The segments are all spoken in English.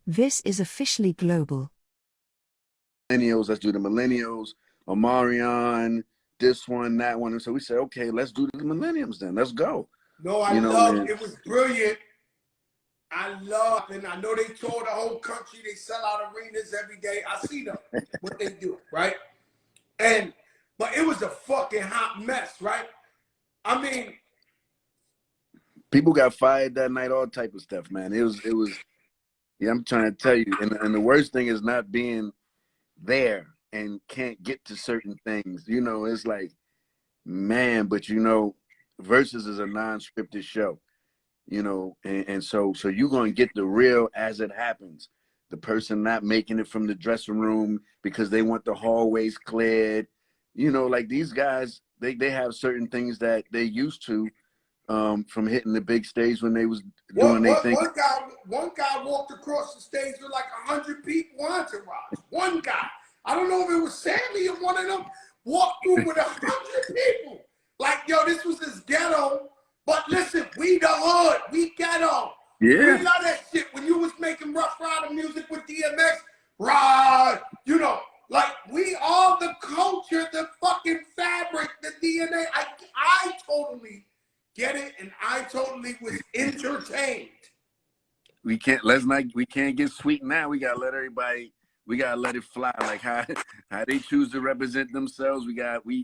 This is officially global. Millennials, let's do the millennials, Omarion, this one, that one. And so we said, okay, let's do the millenniums then. Let's go. No, I You know, love and it. Was brilliant. I love, and I know they tour the whole country. They sell out arenas every day. I see them, what they do, right? But it was a fucking hot mess, right? I mean, people got fired that night, all type of stuff, man. It was, yeah, I'm trying to tell you. And the worst thing is not being there and can't get to certain things. You know, it's like, man, but you know, Versus is a non-scripted show. You know, and so you're going to get the real as it happens. The person not making it from the dressing room because they want the hallways cleared. You know, like these guys, they have certain things that they used to from hitting the big stage when they was doing their thing. one guy walked across the stage with like 100 people entourage. One guy. I don't know if it was Sammy or one of them walked through with 100 people. Like, yo, this was his ghetto. But listen, we the hood, we ghetto. Yeah. We love that shit. When you was making Rough Rider music with DMX, ride, you know, like we are the culture, the fucking fabric, the DNA. I totally get it, and I totally was entertained. We can't get sweet now. We gotta let everybody, we gotta let it fly. Like how they choose to represent themselves.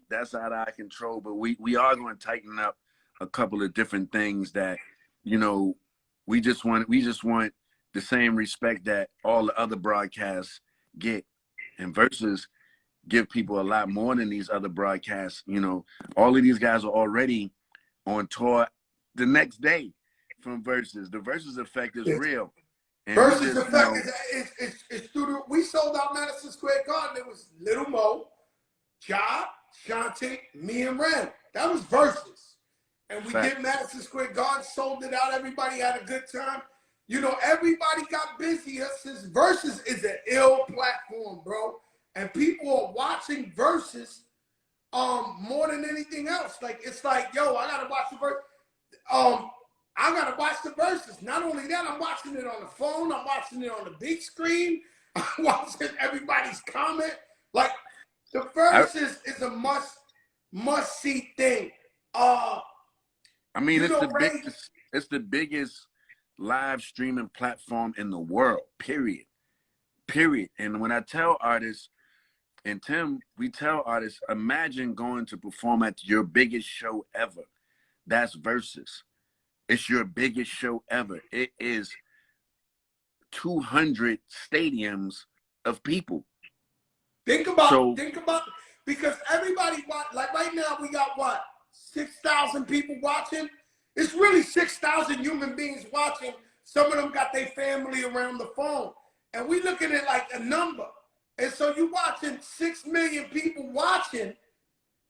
That's out of our control. But we are going to tighten up a couple of different things that, you know, we just want the same respect that all the other broadcasts get, and Versus give people a lot more than these other broadcasts. You know, all of these guys are already on tour the next day from Versus. The Versus effect is real. And Versus effect is through the, we sold out Madison Square Garden. It was Little Mo, Job, Shanti, me, and Ren. That was Versus. And we did Madison Square Garden, sold it out. Everybody had a good time. You know, everybody got busy. Since Versus is an ill platform, bro. And people are watching Versus more than anything else. Like, it's like, yo, I gotta watch the Versus. I gotta watch the Versus. Not only that, I'm watching it on the phone. I'm watching it on the big screen. I'm watching everybody's comment. Like, the Versus is a must see thing. I mean, it's the biggest live streaming platform in the world, period. And when I tell artists, and Tim, we tell artists, imagine going to perform at your biggest show ever. That's Versus. It's your biggest show ever. It is 200 stadiums of people. Think about, because everybody like right now we got what? 6,000 people watching. It's really 6,000 human beings watching. Some of them got their family around the phone. And we looking at like a number. And so you watching 6 million people watching.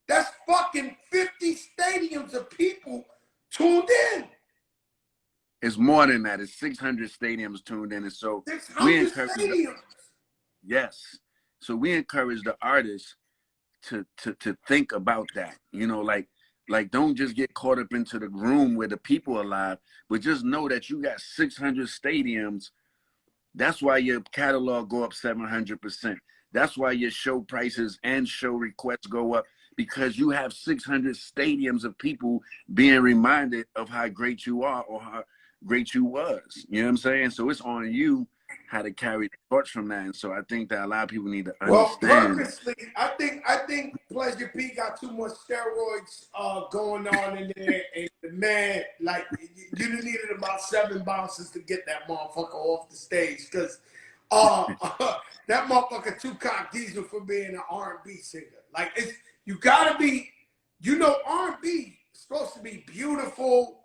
That's fucking 50 stadiums of people tuned in. It's more than that. It's 600 stadiums tuned in. And so 600 stadiums. Yes. So we encourage the artists to think about that. You know, like don't just get caught up into the room where the people are live, but just know that you got 600 stadiums. That's why your catalog go up 700%. That's why your show prices and show requests go up, because you have 600 stadiums of people being reminded of how great you are or how great you was. You know what I'm saying? So it's on you how to carry the torch from that. And so I think that a lot of people need to understand. Well, purposely, I think Pleasure P got too much steroids going on in there, and the man, like, you needed about 7 bounces to get that motherfucker off the stage, because that motherfucker too cock diesel for being an R&B singer. Like, you gotta be, you know, R&B is supposed to be beautiful.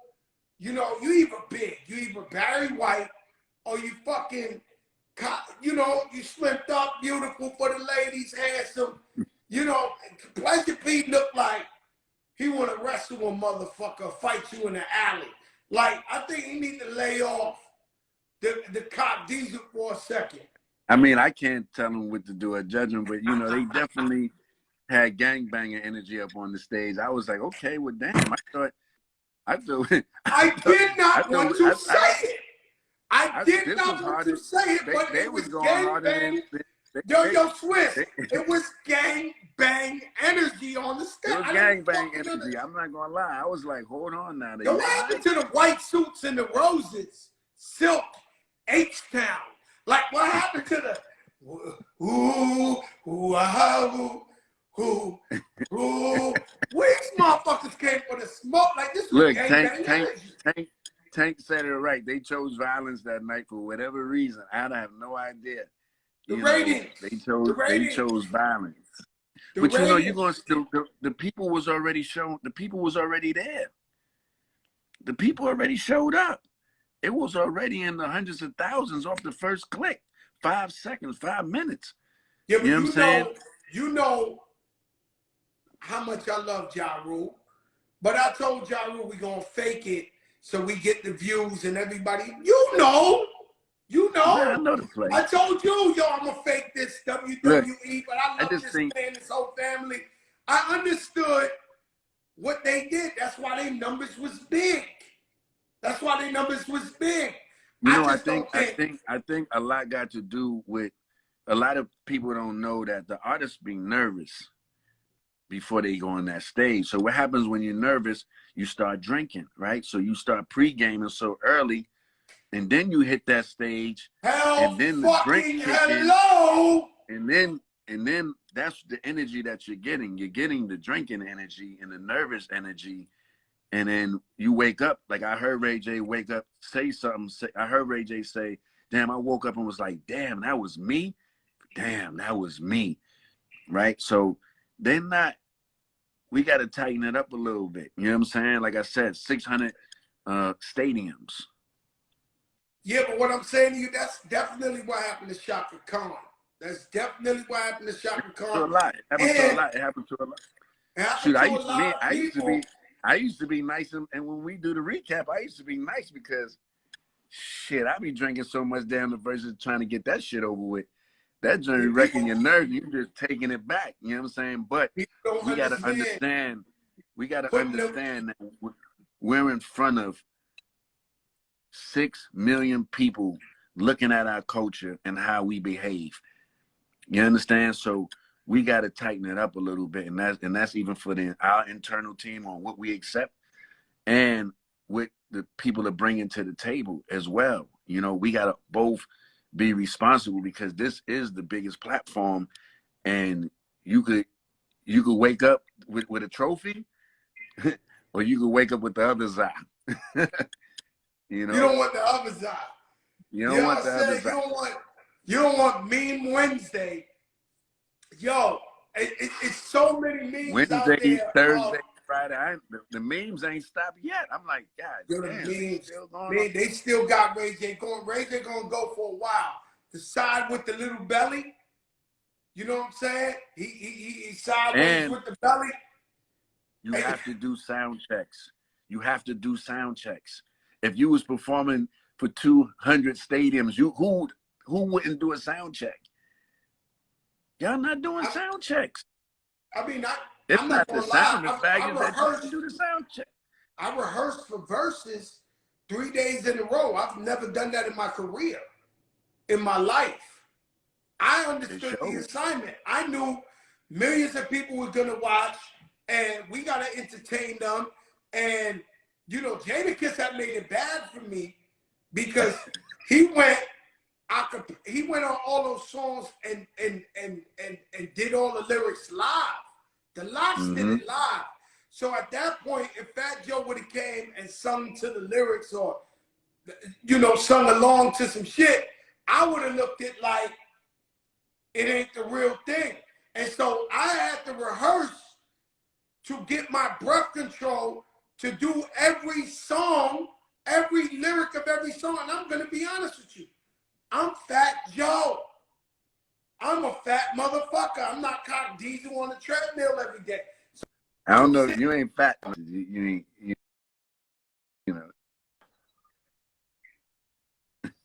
You know, you either Barry White or you fucking, you know, you slipped up, beautiful for the ladies, handsome. You know, Pleasure P looked like he want to wrestle a motherfucker, fight you in the alley. Like, I think he need to lay off the cop diesel for a second. I mean, I can't tell him what to do at judgment, but, you know, they definitely had gangbanger energy up on the stage. I was like, okay, well, damn, I thought I did not want to say it. I did this not was want harder. to say it, but They it was was going gang harder bang. than Yo, Swizz, it was gang bang energy on the stage. It was gang bang energy. I'm not gonna lie. I was like, hold on now. Yo, what happened to the white suits and the roses? Silk, H-Town. Like, what happened to the Which motherfuckers came for the smoke? Like, this was gang bang energy. Tank said it right. They chose violence that night for whatever reason. I have no idea. The ratings. They chose violence. But you know, you're going to the people was already shown. The people was already there. The people already showed up. It was already in the hundreds of thousands off the first click. 5 seconds, 5 minutes. Yeah, but you know what I'm saying? You know how much I love Ja Rule. But I told Ja Rule we're going to fake it so we get the views and everybody. You know. Yeah, I know the play. I told you, yo, I'm going to fake this WWE, but I love this man and his whole family. I understood what they did. That's why their numbers was big. You know, I think a lot got to do with a lot of people don't know that the artists be nervous before they go on that stage. So what happens when you're nervous, you start drinking, right? So you start pre-gaming so early, and then you hit that stage, and then the drink kick in, and then that's the energy that you're getting. You're getting the drinking energy and the nervous energy, and then you wake up. Like I heard Ray J wake up, say something. I heard Ray J say, "Damn!" I woke up and was like, "Damn, that was me. Damn, that was me." Right? So they're not. We got to tighten it up a little bit. You know what I'm saying? Like I said, 600 stadiums. Yeah, but what I'm saying to you, that's definitely what happened to Shaka Khan. That's definitely what happened to Shaka Khan. It happened to a lot. Shoot, I used to be nice, and when we do the recap, I used to be nice because, shit, I be drinking so much down the versus trying to get that shit over with. That journey wrecking your nerves, you just taking it back. You know what I'm saying? But we got to understand. We got to understand that we're in front of 6 million people looking at our culture and how we behave. You understand? So we got to tighten it up a little bit, and that's even for our internal team on what we accept and what the people are bringing to the table as well. You know, we got to both be responsible because this is the biggest platform, and you could wake up with a trophy, or you could wake up with the other side. You know, you don't want the other side. You don't want the other side. You don't want Meme Wednesday. Yo, it's so many memes Wednesday, out there. Thursday, Friday. The memes ain't stopped yet. I'm like, God yo, damn, the memes, still going on. They still got Ray J going. Ray J gonna go for a while. The side with the little belly. You know what I'm saying? He sideways with the belly. You have to do sound checks. If you was performing for 200 stadiums, who wouldn't do a sound check? Y'all not doing sound checks. I mean, I'm not the gonna sound lie. that you do the sound check. I rehearsed for verses 3 days in a row. I've never done that in my career, in my life. I understood the assignment. I knew millions of people were gonna watch, and we gotta entertain them. And you know, Jadakiss had made it bad for me because he went on all those songs and did all the lyrics live. The Lox did it live. So at that point, if Fat Joe would have came and sung to the lyrics or, you know, sung along to some shit, I would have looked at like it ain't the real thing. And so I had to rehearse to get my breath control to do every song, every lyric of every song. And I'm going to be honest with you. I'm Fat Joe. I'm a fat motherfucker. I'm not Cock Diesel on the treadmill every day. So I don't know. You ain't fat. You know.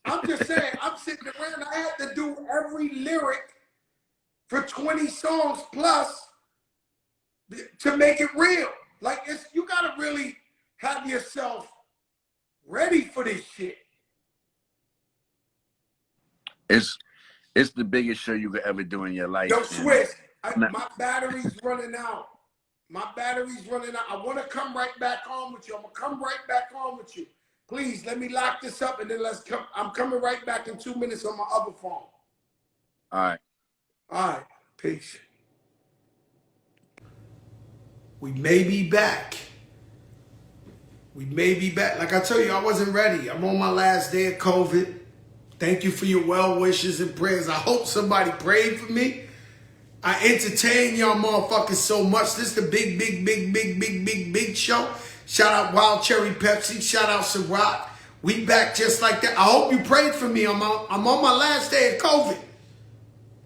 I'm just saying, I'm sitting around. I had to do every lyric for 20 songs plus to make it real. Like, you got to really have yourself ready for this shit. It's the biggest show you could ever do in your life. Yo, Swizz, my battery's running out. My battery's running out. I want to come right back on with you. I'm going to come right back on with you. Please, let me lock this up and then let's come. I'm coming right back in 2 minutes on my other phone. All right. All right. Peace. We may be back. We may be back. Like I tell you, I wasn't ready. I'm on my last day of COVID. Thank you for your well wishes and prayers. I hope somebody prayed for me. I entertain y'all motherfuckers so much. This is the big show. Shout out Wild Cherry Pepsi. Shout out Ciroc. We back just like that. I hope you prayed for me. I'm on my last day of COVID.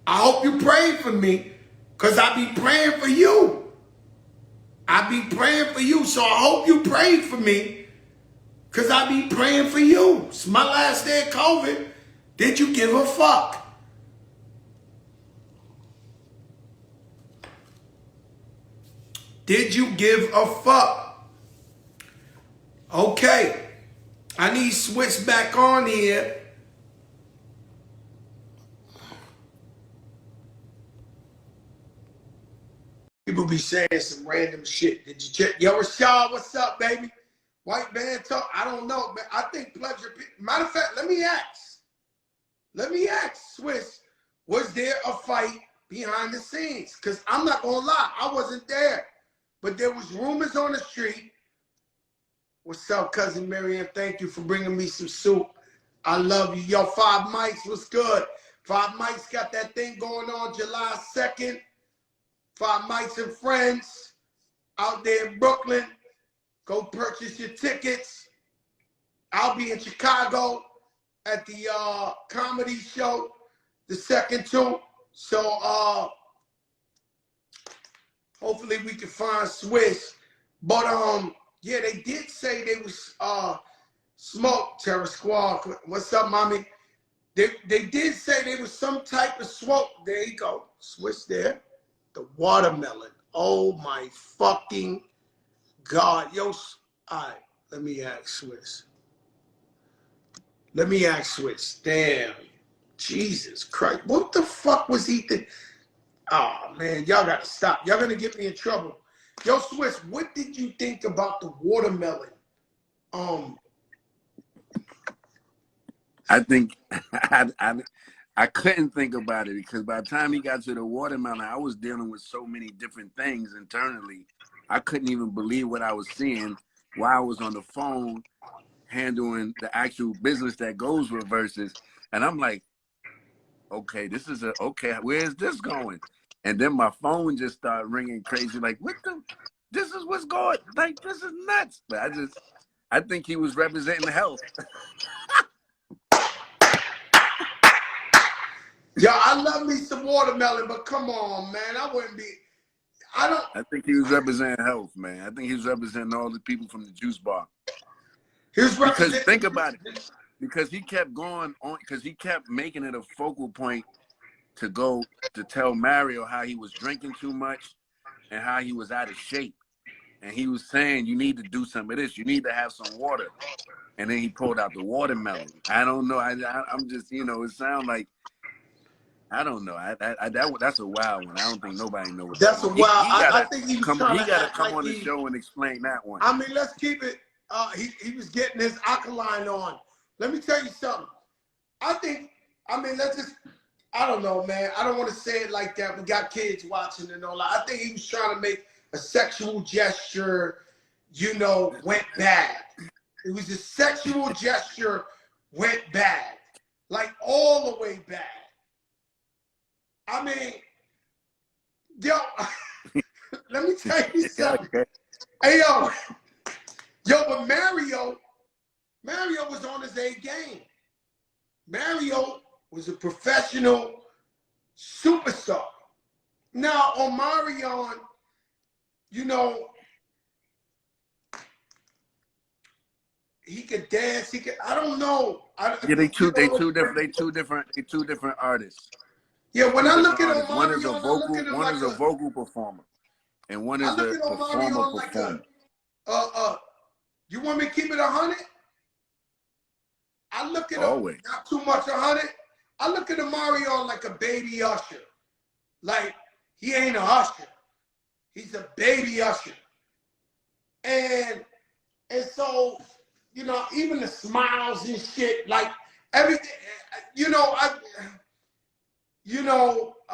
I hope you prayed for me because I be praying for you. I be praying for you. So I hope you prayed for me because I be praying for you. It's my last day of COVID. Did you give a fuck? Did you give a fuck? Okay. I need Switch back on here. People be saying some random shit. Did you check? Yo, Rashad, what's up, baby? White man talk. I don't know, man. I think Pleasure. Matter of fact, let me ask. Switch, was there a fight behind the scenes? Because I'm not going to lie, I wasn't there. But there was rumors on the street. What's up, cousin Miriam? Thank you for bringing me some soup. I love you. Yo, Five Mics, what's good? Five Mics got that thing going on July 2nd. Five Mics and Friends out there in Brooklyn. Go purchase your tickets. I'll be in Chicago at the comedy show, the second two. So hopefully we can find Swiss. But yeah, they did say they was smoke, Terror Squad. What's up, mommy? They did say there was some type of smoke. There you go. Swiss there. The watermelon. Oh my fucking God. Yo, all right, let me ask Swiss. Damn. Jesus Christ. What the fuck was he thinking? Oh, man, y'all got to stop. Y'all going to get me in trouble. Yo, Swiss, what did you think about the watermelon? I think I couldn't think about it because by the time he got to the watermelon, I was dealing with so many different things internally. I couldn't even believe what I was seeing while I was on the phone handling the actual business that goes with Verzuz. And I'm like, okay, where is this going? And then my phone just started ringing crazy, like, this is what's going, like, this is nuts. But I think he was representing health. Yo, I love me some watermelon, but come on, man. I think he was representing health, man. I think he was representing all the people from the juice bar. Because think about it. Because he kept going on, because he kept making it a focal point to go to tell Mario how he was drinking too much and how he was out of shape. And he was saying, you need to do some of this. You need to have some water. And then he pulled out the watermelon. I don't know. I'm just, it sounds like, I don't know. That's a wild one. I don't think nobody knows. That's a wild. I think he was trying to come on the show and explain that one. I mean, let's keep it. He was getting his alkaline on. Let me tell you something. I don't know, man. I don't want to say it like that. We got kids watching and all that. I think he was trying to make a sexual gesture, went bad. It was a sexual gesture, went bad. Like all the way bad. I mean, yo, let me tell you something. Okay. Hey, but Mario was on his A game. Mario was a professional superstar. Now, Omarion, he could dance. I don't know. They two different artists. Yeah, when I look at Omarion, one is a vocal performer, and one is a performer. You want me to keep it 100? I look at him, Always. not too much 100. I look at Omarion like a baby usher. Like, he ain't a usher. He's a baby usher. And so, you know, even the smiles and shit, like everything, you know, I don't,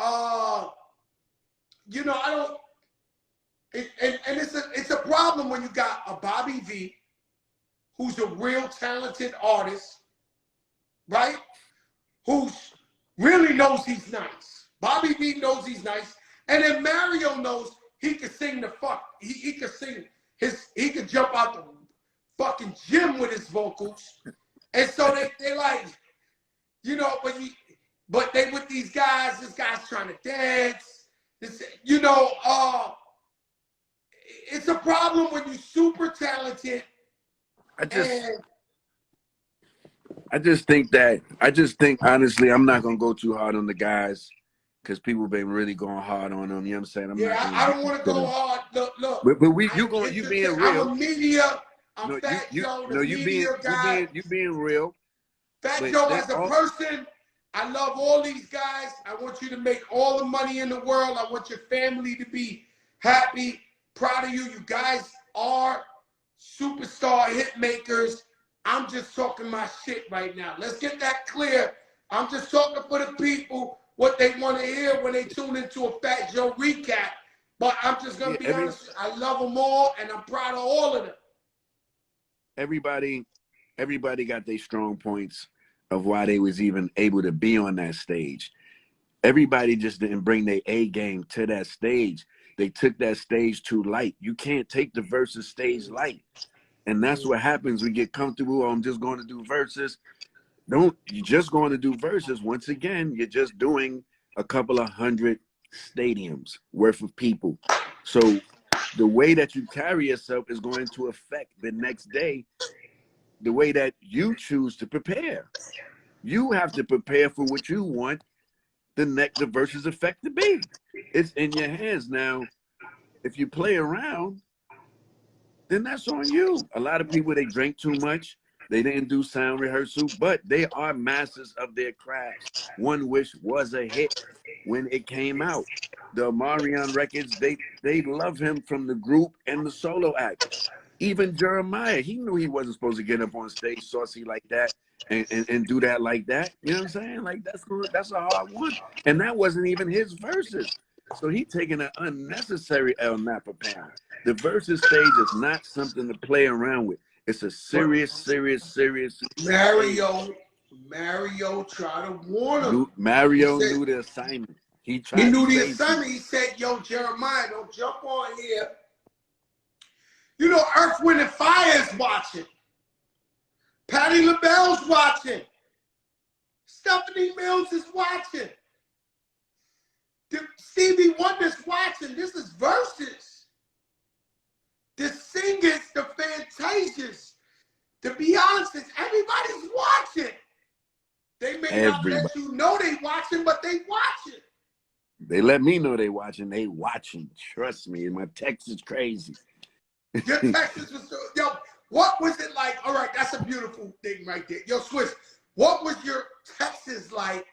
and it's a problem when you got a Bobby V, who's a real talented artist, right? Who's really knows he's nice. Bobby V knows he's nice. And then Mario knows he can sing the fuck. He can sing he can jump out the fucking gym with his vocals. And so they like, you know, but they with these guys, this guy's trying to dance. This, you know, it's a problem when you're super talented. I just think honestly, I'm not gonna go too hard on the guys because people been really going hard on them. You know what I'm saying? I don't want to go hard. Look. But you being real. I'm a media. I'm Fat Joe, the media guy. You being real. Fat Joe as a person, I love all these guys. I want you to make all the money in the world. I want your family to be happy, proud of you. You guys are superstar hit makers. I'm just talking my shit right now. Let's get that clear. I'm just talking for the people what they want to hear when they tune into a Fat Joe recap. But I'm just going to be honest. I love them all, and I'm proud of all of them. Everybody got their strong points of why they was even able to be on that stage. Everybody just didn't bring their A game to that stage. They took that stage too light. You can't take the versus stage light. And that's what happens. We get comfortable. I'm just going to do verses. You're just going to do verses. Once again, you're just doing a couple of 100 stadiums worth of people. So the way that you carry yourself is going to affect the next day, the way that you choose to prepare. You have to prepare for what you want the versus effect to be. It's in your hands now. If you play around, then that's on you. A lot of people, they drink too much. They didn't do sound rehearsal, but they are masters of their craft. One Wish was a hit when it came out. The Omarion records, they love him from the group and the solo act. Even Jeremiah, he knew he wasn't supposed to get up on stage saucy like that and do that like that. You know what I'm saying? Like, that's a hard one. And that wasn't even his verses. So he taking an unnecessary El Napa pound. The versus stage is not something to play around with. It's a serious. Mario tried to warn him. Mario knew the assignment. He knew the assignment. He said, yo, Jeremiah, don't jump on here. You know, Earth, Wind, and Fire is watching. Patti LaBelle's watching. Stephanie Mills is watching. Stevie Wonder's watching. This is versus. The singers, the Fantasias, the Beyoncés, everybody's watching. They may not let you know they watching, but they watching. They let me know they watching. They watching. Trust me. And my text is crazy. Your text was so, yo, what was it like? All right, that's a beautiful thing right there. Yo, Swizz, what was your Texas like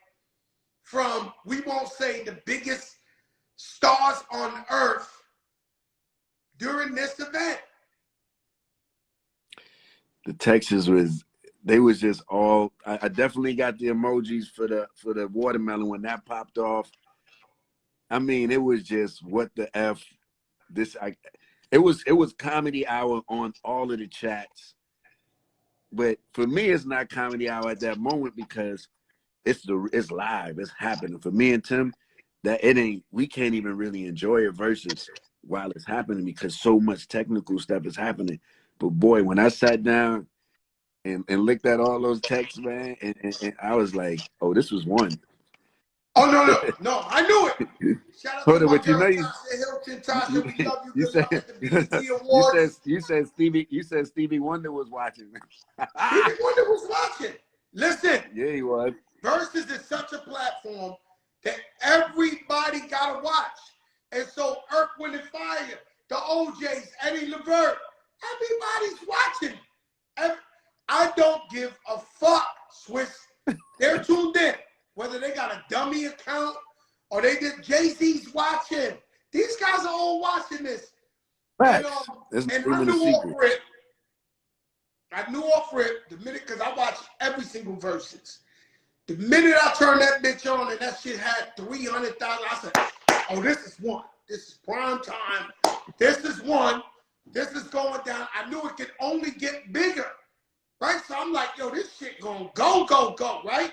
from, we won't say the biggest stars on earth during this event? The Texas they was just all, I definitely got the emojis for the watermelon when that popped off. I mean, it was just what the F. It was comedy hour on all of the chats. But for me, it's not comedy hour at that moment because it's live, it's happening. For me and Tim, we can't even really enjoy it versus while it's happening because so much technical stuff is happening. But boy, when I sat down and looked at all those texts, man, and I was like, oh, this was one. Oh, no, I knew it. Shout out to my girl, Tasha Hilton. Tasha, we love you. Good luck at the BET Awards. You said Stevie Wonder was watching. Stevie Wonder was watching. Listen. Yeah, he was. Versus is such a platform that everybody got to watch. And so Earth, Wind, and Fire, the OJs, Eddie Levert, everybody's watching. I don't give a fuck, Swizz. They're tuned in. Whether dummy account, or they did Jay-Z's watching. These guys are all watching this. Facts. And I knew off rip the minute, because I watch every single verses. The minute I turned that bitch on and that shit had 300,000, I said, oh, this is one. This is prime time. This is one. This is going down. I knew it could only get bigger, right? So I'm like, yo, this shit gonna go, go, go, right?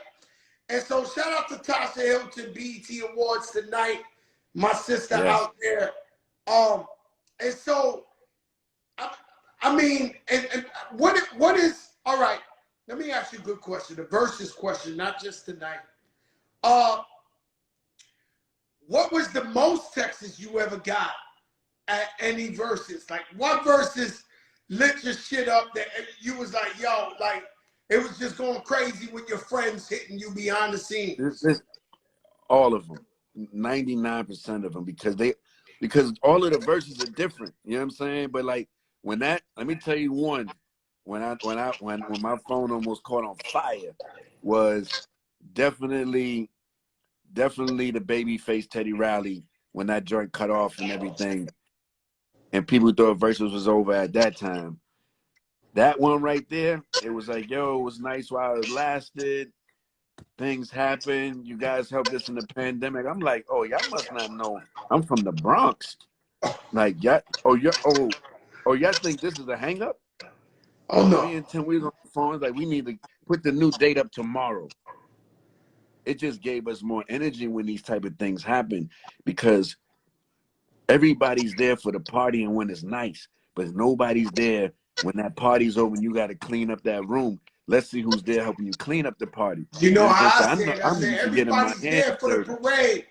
And so shout out to Tasha Hilton, BET Awards tonight, my sister out there. And so, I mean, and what is, all right, let me ask you a good question, the versus question, not just tonight. What was the most texts you ever got at any versus? Like, what versus lit your shit up that you was like, yo, like, it was just going crazy with your friends hitting you behind the scenes? All of them, 99% of them, because all of the verses are different. You know what I'm saying? But like let me tell you one. When my phone almost caught on fire, was definitely the Babyface Teddy Riley, when that joint cut off and everything, and people thought verses was over at that time. That one right there, it was like, yo, it was nice while it lasted. Things happen. You guys helped us in the pandemic. I'm like, oh, y'all must not know I'm from the Bronx. Like, y'all think this is a hang up? Oh no. Me and Tim, we was on the phone, like, we need to put the new date up tomorrow. It just gave us more energy when these type of things happen, because everybody's there for the party and when it's nice, but nobody's there when that party's over and you got to clean up that room. Let's see who's there helping you clean up the party. You know how I said, said, everybody's there for the parade.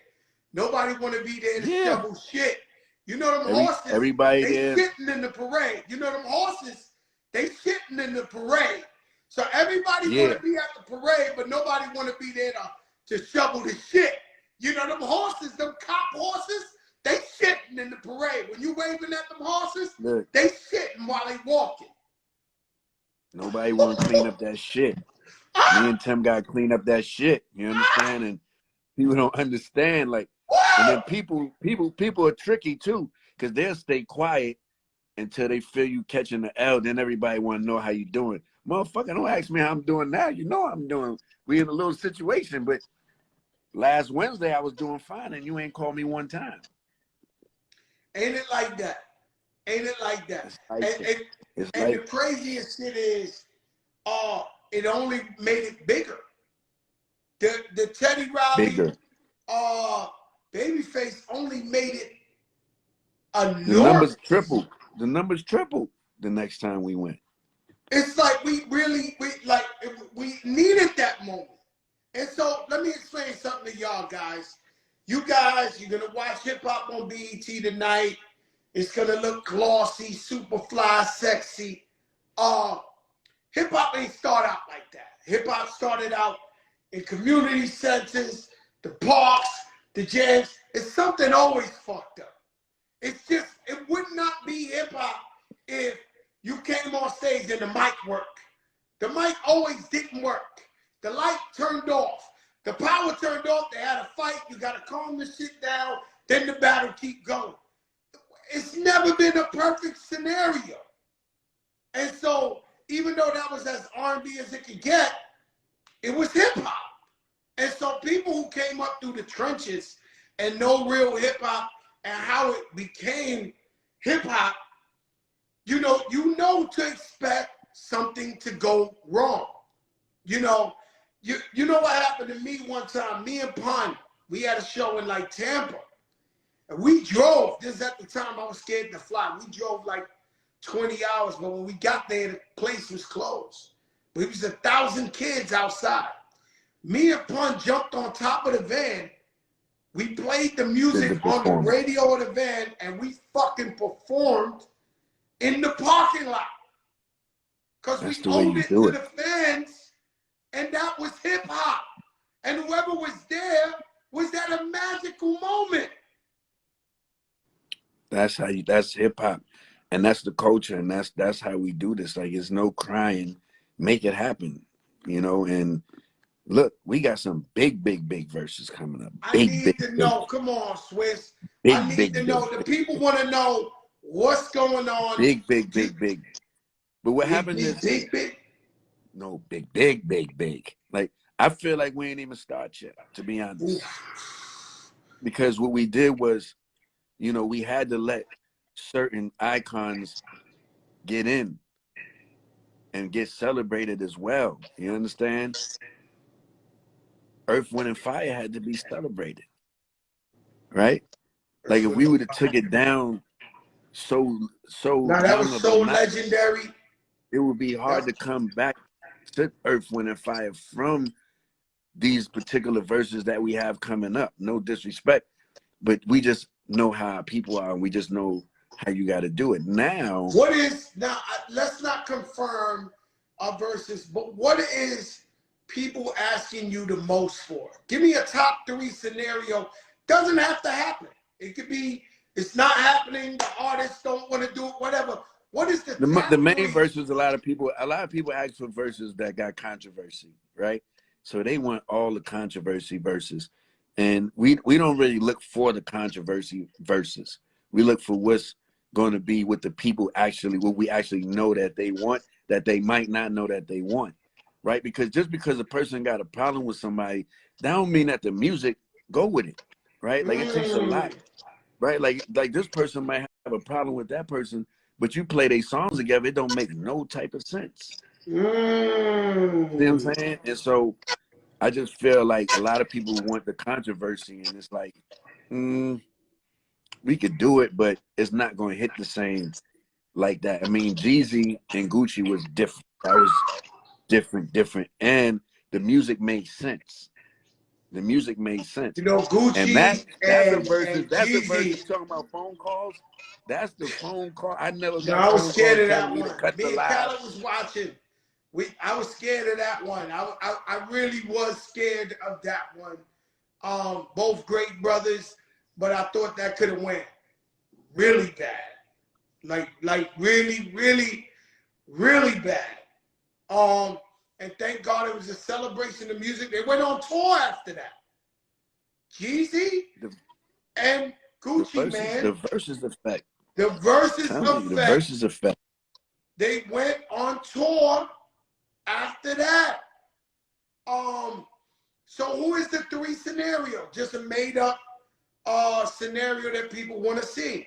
Nobody want to be there to shovel shit. You know them horses, everybody they there sitting in the parade. You know them horses, they sitting in the parade. So everybody want to be at the parade, but nobody want to be there to shovel the shit. You know them horses, them cop horses, they sitting in the parade. When you waving at them horses, they sitting while they walking. Nobody want to clean up that shit. Me and Tim got to clean up that shit. You understand? And people don't understand. Like, and then people are tricky too, because they'll stay quiet until they feel you catching the L. Then everybody want to know how you doing. Motherfucker, don't ask me how I'm doing now. You know I'm doing. We in a little situation, but last Wednesday I was doing fine, and you ain't called me one time. Ain't it like that? Ain't it like that? And the craziest shit is, it only made it bigger. The Teddy Riley, Babyface only made it enormous. The numbers tripled. The numbers tripled the next time we went. It's like we needed that moment. And so let me explain something to y'all guys. You guys, you're gonna watch hip hop on BET tonight. It's gonna look glossy, super fly, sexy. Hip hop ain't start out like that. Hip hop started out in community centers, the parks, the jams. It's something always fucked up. It's just, it would not be hip hop if you came on stage and the mic worked. The mic always didn't work. The light turned off. The power turned off. They had a fight. You got to calm the shit down. Then the battle keep going. It's never been a perfect scenario. And so, even though that was as R&B as it could get, it was hip hop. And so people who came up through the trenches and know real hip hop and how it became hip hop, you know to expect something to go wrong. You know what happened to me one time? Me and Pun, we had a show in like Tampa. And we drove. This is at the time I was scared to fly. We drove like 20 hours, but when we got there, the place was closed. It was 1,000 kids outside. Me and Pun jumped on top of the van. We played the music on the radio of the van, and we fucking performed in the parking lot. Because we owed it to the fans, and that was hip hop. And whoever was there was at a magical moment. That's hip hop. And that's the culture, and that's how we do this. Like, it's no crying. Make it happen. And Look, we got some big verses coming up. I Big, need to big, know. Come on, Swizz. I big, need to know. The people want to know what's going on. big. But what happened is, big. no, big. Like, I feel like we ain't even start yet, to be honest. Because what we did was, you know, we had to let certain icons get in and get celebrated as well. You understand? Earth, Wind, and Fire had to be celebrated, right? Like, if we would have took it down so Now that young was of a so notch, legendary. it would be hard to come back to Earth, Wind, and Fire from these particular verses that we have coming up. No disrespect, but we just know how people are, and we just know how you got to do it. Now, What is now? Let's not confirm verses, but what is people asking you the most for? Give me a top 3 scenario. Doesn't have to happen. It could be it's not happening. The artists don't want to do it. Whatever. What is the the main 3? verses? A lot of people ask for verses that got controversy, right? So they want all the controversy verses, and we don't really look for the controversy verses. We look for what's going to be what the people actually, what we actually know that they want, that they might not know that they want, right? Because just because a person got a problem with somebody, that don't mean that the music go with it, right? Like, it takes a lot, right? Like this person might have a problem with that person, but you play their songs together, it don't make no type of sense. See what I'm saying? And so I just feel like a lot of people want the controversy, and it's like, we could do it, but it's not going to hit the same like that. I mean, Jeezy and Gucci was different. That was different, and the music made sense. The music made sense. You know, And Gucci that's a and versus. That's a versus. Jeezy. You talking about phone calls? That's the phone call. I never No, got I was phone scared calls of telling that me to one. cut the Me and live. Khaled was watching. I was scared of that one. I really was scared of that one. Both great brothers, but I thought that could have went really bad. Like really bad. And thank God it was a celebration of music. They went on tour after that. Jeezy and Gucci, man. The verses effect. The verses Telling you, the effect. verses effect. They went on tour after that. So who is the 3 scenario? Just a made up scenario that people want to see.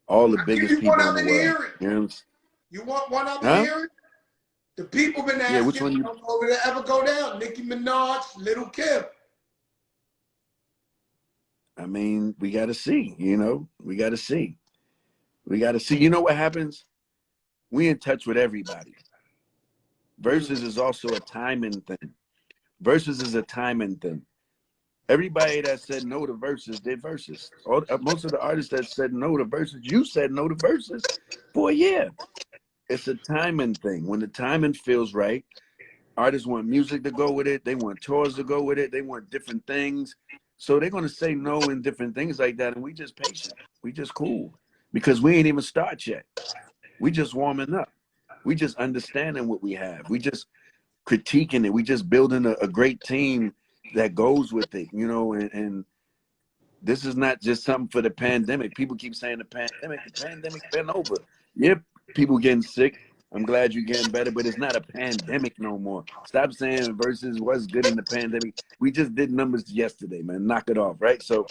All the I'll give biggest you one people in the other world. hearing. You know what I'm saying? You want one other Huh? hearing? The people been asking, Yeah, which one you? will it ever go down? Nicki Minaj, Little Kim. I mean, we got to see. You know, we got to see. We got to see. You know what happens? We in touch with everybody. Versus is also a timing thing. Versus is a timing thing. Everybody that said no to verses did verses. Most of the artists that said no to verses, you said no to verses for a year. It's a timing thing. When the timing feels right, artists want music to go with it. They want tours to go with it. They want different things. So they're going to say no in different things like that. And we just patient. We just cool. Because we ain't even start yet. We just warming up. We just understanding what we have. We just critiquing it. We just building a great team that goes with it, you know, and this is not just something for the pandemic. People keep saying the pandemic's been over. Yep, people getting sick. I'm glad you're getting better, but it's not a pandemic no more. Stop saying versus what's good in the pandemic. We just did numbers yesterday, man. Knock it off, right? So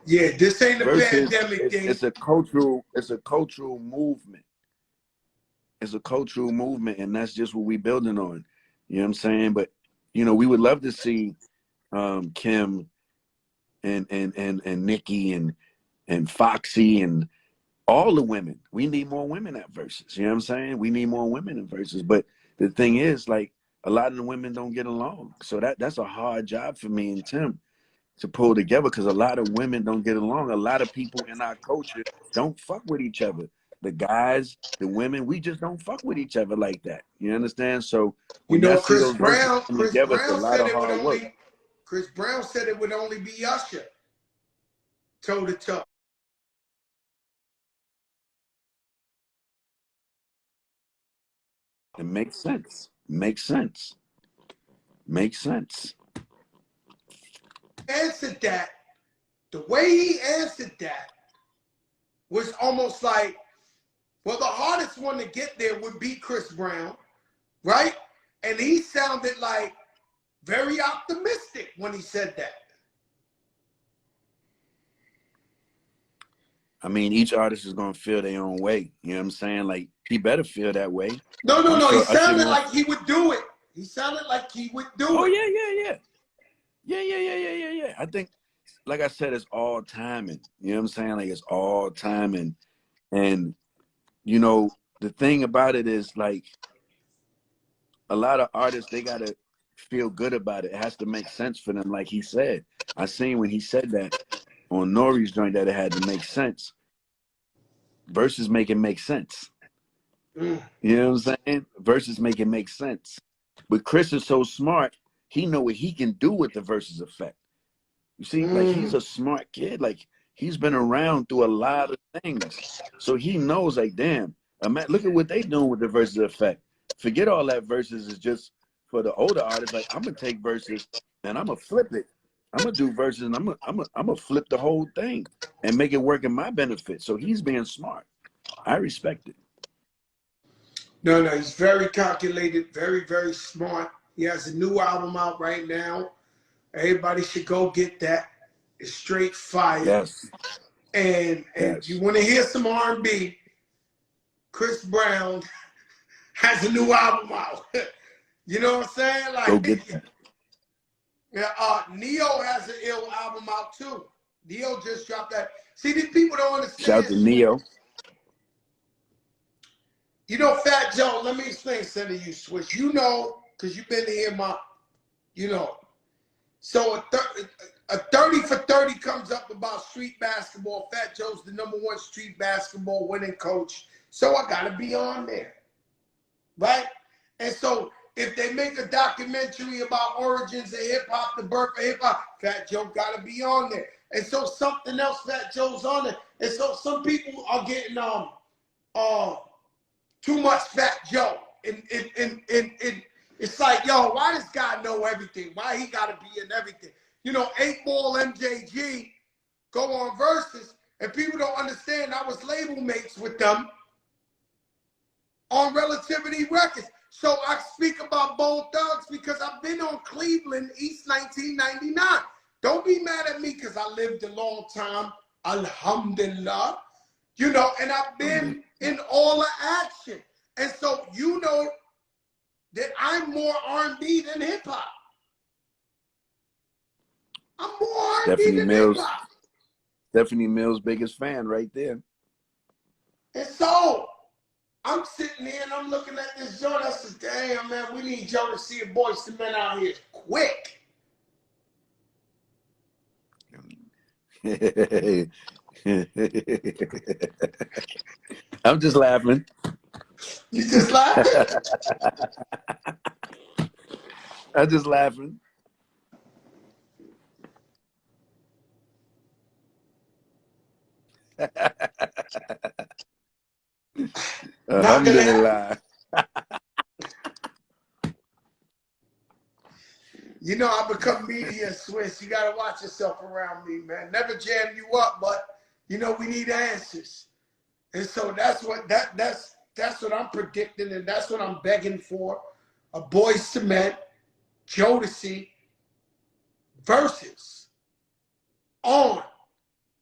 Yeah, this ain't a versus pandemic thing. it's a cultural movement. It's a cultural movement, and that's just what we building on. You know what I'm saying? But you know, we would love to see Kim and Nikki and Foxy and all the women. We need more women at verses. You know what I'm saying? We need more women in verses. But the thing is, like, a lot of the women don't get along. So that's a hard job for me and Tim to pull together, because a lot of women don't get along. A lot of people in our culture don't fuck with each other. The guys, the women, we just don't fuck with each other like that. You understand? So You when y'all know, see those verses come Chris together, it's a Brown lot said of it would hard work. only Chris Brown said it would only be Usher toe to toe. It makes sense. It makes sense. Makes sense. Answered that, the way he answered that was almost like, well, the hardest one to get there would be Chris Brown, right? And he sounded like very optimistic when he said that. I mean, each artist is gonna feel their own way. You know what I'm saying? Like, he better feel that way. No. Sure He sounded like he would do it. He sounded like he would do it. Oh yeah. I think, like I said, it's all timing. You know what I'm saying? Like, it's all timing. And you know, the thing about it is, like, a lot of artists, they gotta feel good about it. It has to make sense for them, like he said. I seen when he said that on Nori's joint that it had to make sense. Versus make it make sense. You know what I'm saying? Versus make it make sense. But Chris is so smart, he know what he can do with the versus effect. You see, like, he's a smart kid. Like, he's been around through a lot of things. So he knows, like, damn, look at what they doing with the versus effect. Forget all that versus is just for the older artists. Like, I'm gonna take verses and I'm gonna flip it. I'm gonna do verses and I'm gonna flip the whole thing and make it work in my benefit. So he's being smart. I respect it. No, he's very calculated, very, very smart. He has a new album out right now. Everybody should go get that. It's straight fire. Yes. And yes. You want to hear some R&B? Chris Brown has a new album out. You know what I'm saying? Like, go get that. Yeah, Neo has an ill album out too. Neo just dropped that. See, these people don't understand. Shout out to Neo. You know, Fat Joe, let me explain something to you, Swizz. You know, because you've been here, you know. So a 30 for 30 comes up about street basketball. Fat Joe's the #1 street basketball winning coach. So I got to be on there, right? And so if they make a documentary about origins of hip-hop, the birth of hip-hop, Fat Joe got to be on there. And so something else, Fat Joe's on there. And so some people are getting too much Fat Joe. And it's like, yo, why does God know everything? Why he got to be in everything? You know, 8 Ball MJG go on verses, and people don't understand I was label mates with them on Relativity Records. So I speak about Bone Thugs because I've been on Cleveland East 1999. Don't be mad at me because I lived a long time. Alhamdulillah. You know, and I've been in all the action. And so you know that I'm more R&B than hip-hop. I'm more R&B than hip-hop. Stephanie Mills' biggest fan right there. And so I'm sitting here and I'm looking at this joint. I said, damn, man, we need Joe to see a Boys II Men out here quick. I'm just laughing. You just laughing? I'm just laughing. Alhamdulillah. You know, I become media Swiss. You got to watch yourself around me, man. Never jam you up, but, you know, we need answers. And so that's what I'm predicting, and that's what I'm begging for. A Boys II Men, Jodeci, versus on.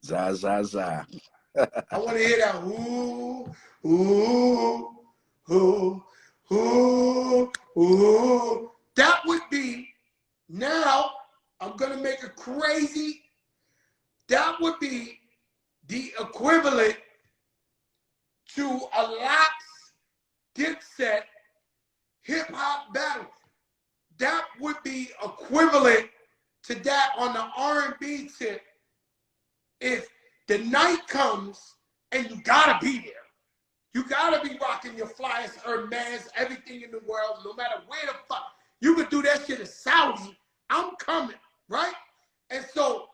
Za, za, za. I want to hear that. Ooh, ooh, ooh, ooh, ooh. That would be, now I'm going to make it crazy. That would be the equivalent to a Lox Dipset hip-hop battle. That would be equivalent to that on the R&B tip if the night comes and you gotta be there. You gotta be rocking your flyers, Hermes, everything in the world, no matter where the fuck. You could do that shit in Saudi. I'm coming, right? And so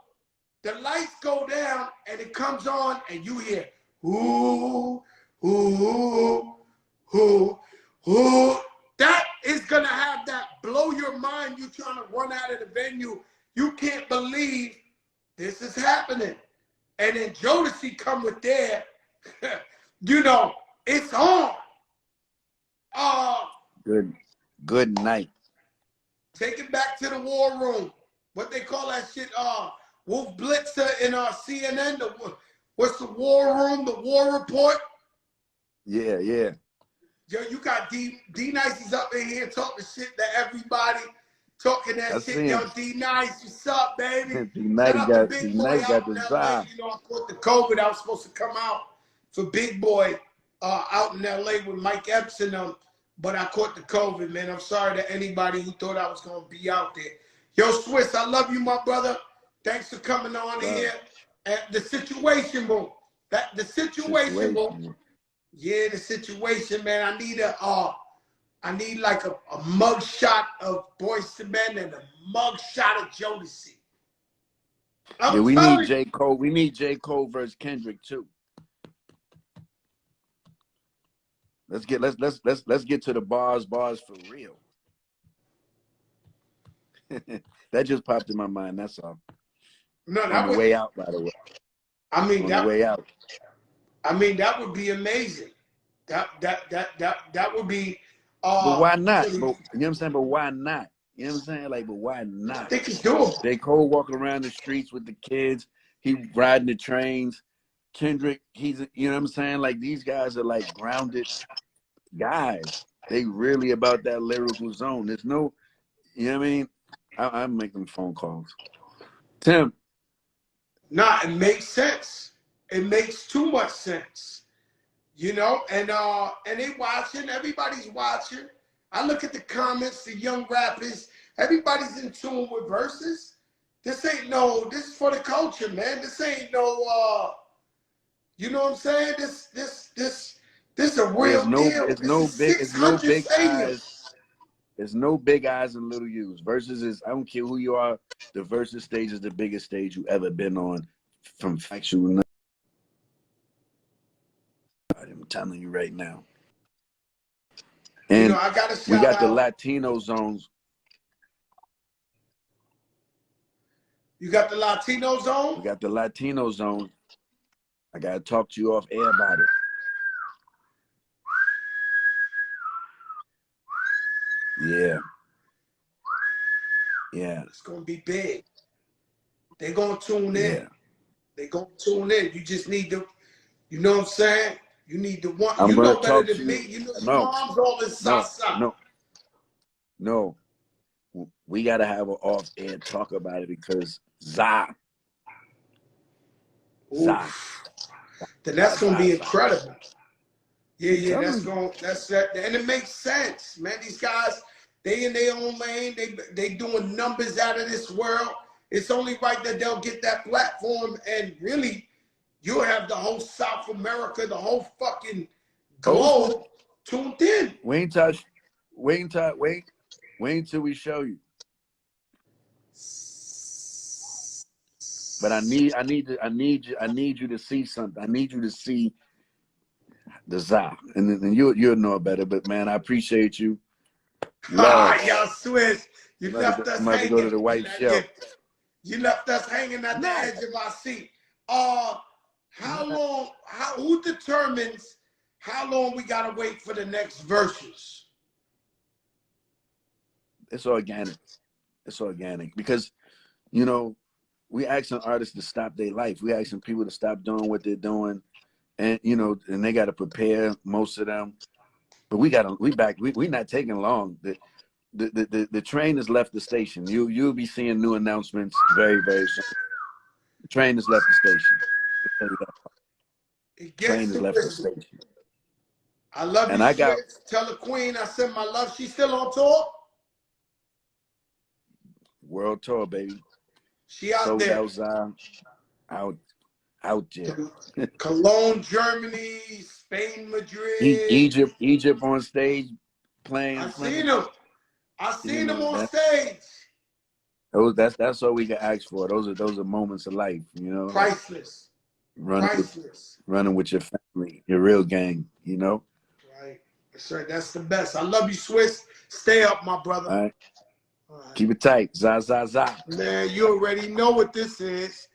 the lights go down and it comes on and you hear, ooh, ooh, ooh, ooh. That is gonna have that blow your mind. You trying to run out of the venue. You can't believe this is happening. And then Jodeci come with their, you know, it's on. Good night. Take it back to the war room. What they call that shit? Wolf Blitzer in CNN. What's the war room? The war report. Yeah. Yo, you got D-Nice is up in here talking shit to everybody, talking that shit. Yo, D-Nice, what's up, baby? Shout out to Big Boy out in LA. You know, I caught the COVID. I was supposed to come out for Big Boy out in LA with Mike Epps and them, but I caught the COVID, man. I'm sorry to anybody who thought I was going to be out there. Yo, Swizz, I love you, my brother. Thanks for coming on here. And the situation room. The situation room. Yeah, the situation, man. I need like a mug shot of Boyz II Men and a mug shot of Jodeci. Yeah, we need J. Cole. We need J. Cole versus Kendrick too. Let's get to the bars for real. That just popped in my mind. That's all. No, that on the way out, by the way. I mean, on the way out. I mean, that would be amazing. That would be. But why not? But, you know what I'm saying? But why not? You know what I'm saying? Like, but why not? I think it's doable. J. Cole walking around the streets with the kids. He riding the trains. Kendrick, you know what I'm saying? Like, these guys are like grounded guys. They really about that lyrical zone. There's no, you know what I mean? I'm making phone calls. Tim. Nah, it makes sense. It makes too much sense. You know, and they watching, everybody's watching. I look at the comments, the young rappers, everybody's in tune with verses. This is for the culture, man. This ain't no you know what I'm saying? This is a real deal. It's no big eyes. There's no big eyes and little U's. Versus is, I don't care who you are, the versus stage is the biggest stage you ever been on from factual. I'm telling you right now. And you know, I gotta we got out. The Latino zones. You got the Latino zone? We got the Latino zone. I gotta talk to you off air about it. Yeah. Yeah. It's gonna be big. They're gonna tune in. Yeah. They're gonna tune in. You just need to, you know what I'm saying? You need to want. I'm you gonna know better talk than to me. you. You know your mom's all in salsa. No. We gotta have an off air talk about it because Za. Then that's gonna be incredible. Yeah, that's that, and it makes sense, man. These guys, they in their own lane, they doing numbers out of this world. It's only right that they'll get that platform, and really, you'll have the whole South America, the whole fucking globe tuned in. Wait until we show you. But I need you to see something. I need you to see the Za, and then you'll know better. But man, I appreciate you. Love. Y'all Swizz. You left us hanging. I'm about to go to the white shelf. You left us hanging at the edge of our seat. How long? Who determines how long we gotta wait for the next verses? It's organic. It's organic because, you know, we asking artists to stop their life. We asking people to stop doing what they're doing, and you know, and they got to prepare, most of them. But we not taking long. The train has left the station. You'll be seeing new announcements very, very soon. The train has left the station. The train has left the station. I love you, Swizz. Tell the queen I send my love. She's still on tour? World tour, baby. She out there. Out there. Cologne, Germany, Spain, Madrid. Egypt on stage playing. I seen him. I seen him on stage. That's all we can ask for. Those are moments of life, you know. Priceless. Running with your family, your real gang, you know. Right. That's right. That's the best. I love you, Swizz. Stay up, my brother. All right. Keep it tight. Za, za, za. Man, you already know what this is.